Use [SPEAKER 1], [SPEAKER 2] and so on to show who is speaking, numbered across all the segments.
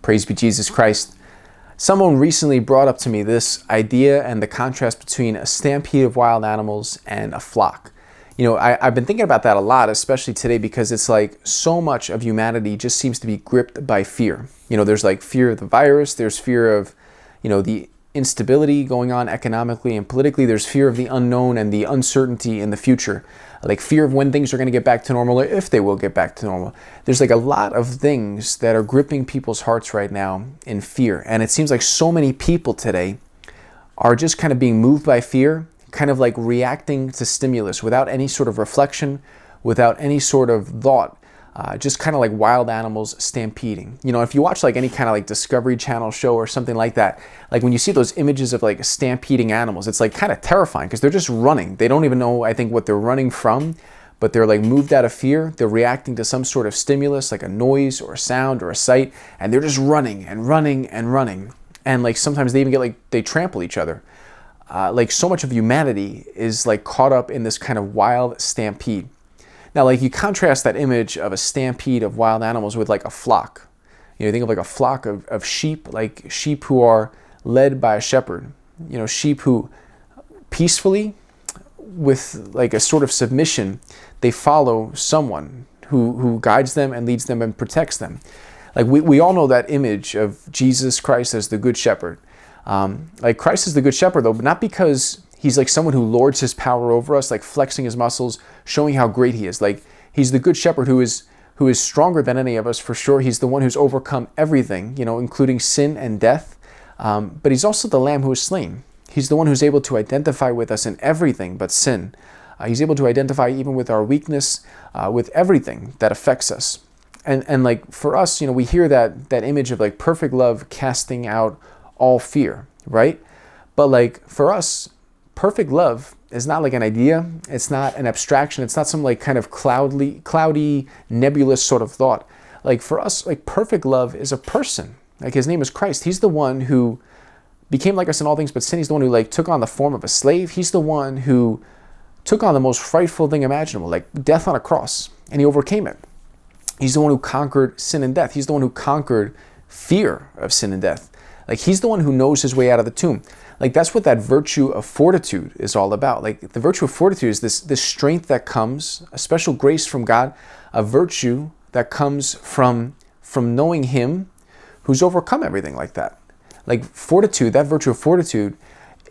[SPEAKER 1] Praise be Jesus Christ. Someone recently brought up to me this idea and the contrast between a stampede of wild animals and a flock. I've been thinking about that a lot, especially today, because it's like so much of humanity just seems to be gripped by fear. There's like fear of the virus, there's fear of, the instability going on economically and politically, there's fear of the unknown and the uncertainty in the future, like fear of when things are going to get back to normal or if they will get back to normal. There's like a lot of things that are gripping people's hearts right now in fear. And it seems like so many people today are just kind of being moved by fear, kind of like reacting to stimulus without any sort of reflection, without any sort of thought. Just kind of like wild animals stampeding. If you watch like any kind of like Discovery Channel show or something like that, like when you see those images of like stampeding animals, it's like kind of terrifying because they're just running. They don't even know, I think, what they're running from, but they're like moved out of fear. They're reacting to some sort of stimulus, like a noise or a sound or a sight, and they're just running and running and running. And like sometimes they even get like, they trample each other. Like so much of humanity is like caught up in this kind of wild stampede. Now, like you contrast that image of a stampede of wild animals with like a flock. You think of like a flock of sheep, like sheep who are led by a shepherd. Sheep who peacefully, with like a sort of submission, they follow someone who guides them and leads them and protects them. Like we all know that image of Jesus Christ as the good shepherd. Like Christ is the good shepherd though, but not because he's like someone who lords his power over us, like flexing his muscles, showing how great he is. Like he's the good shepherd who is stronger than any of us for sure. He's the one who's overcome everything, including sin and death. But he's also the lamb who is slain. He's the one who's able to identify with us in everything but sin. He's able to identify even with our weakness, with everything that affects us. And like for us, we hear that image of like perfect love casting out all fear, right? But like for us, perfect love is not like an idea. It's not an abstraction. It's not some like kind of cloudy, nebulous sort of thought. Like for us, like perfect love is a person. Like his name is Christ. He's the one who became like us in all things but sin. He's the one who like took on the form of a slave. He's the one who took on the most frightful thing imaginable, like death on a cross, and he overcame it. He's the one who conquered sin and death. He's the one who conquered fear of sin and death. Like he's the one who knows his way out of the tomb. Like that's what that virtue of fortitude is all about. Like the virtue of fortitude is this strength that comes, a special grace from God, a virtue that comes from knowing him who's overcome everything like that. Like fortitude, that virtue of fortitude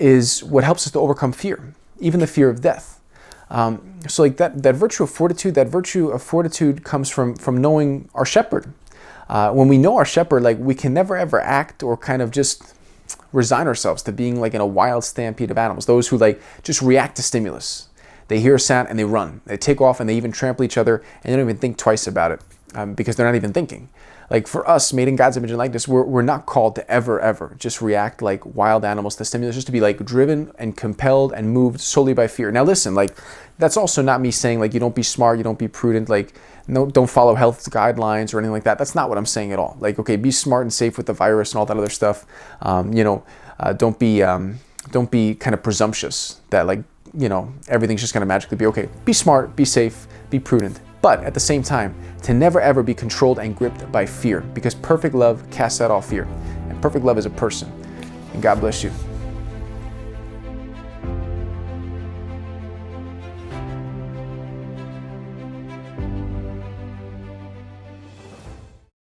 [SPEAKER 1] is what helps us to overcome fear, even the fear of death. So like that virtue of fortitude comes from knowing our shepherd. When we know our shepherd, like we can never ever act or kind of just resign ourselves to being like in a wild stampede of animals. Those who like just react to stimulus. They hear a sound and they run. They take off and they even trample each other and they don't even think twice about it because they're not even thinking. Like for us, made in God's image and likeness, we're not called to ever just react like wild animals to stimulus, just to be like driven and compelled and moved solely by fear. Now listen, like that's also not me saying like you don't be smart, you don't be prudent, like no, don't follow health guidelines or anything like that. That's not what I'm saying at all. Like, okay, be smart and safe with the virus and all that other stuff. Don't be kind of presumptuous that like, everything's just going to magically be okay. Be smart, be safe, be prudent. But at the same time, to never ever be controlled and gripped by fear, because perfect love casts out all fear. And perfect love is a person. And God bless you.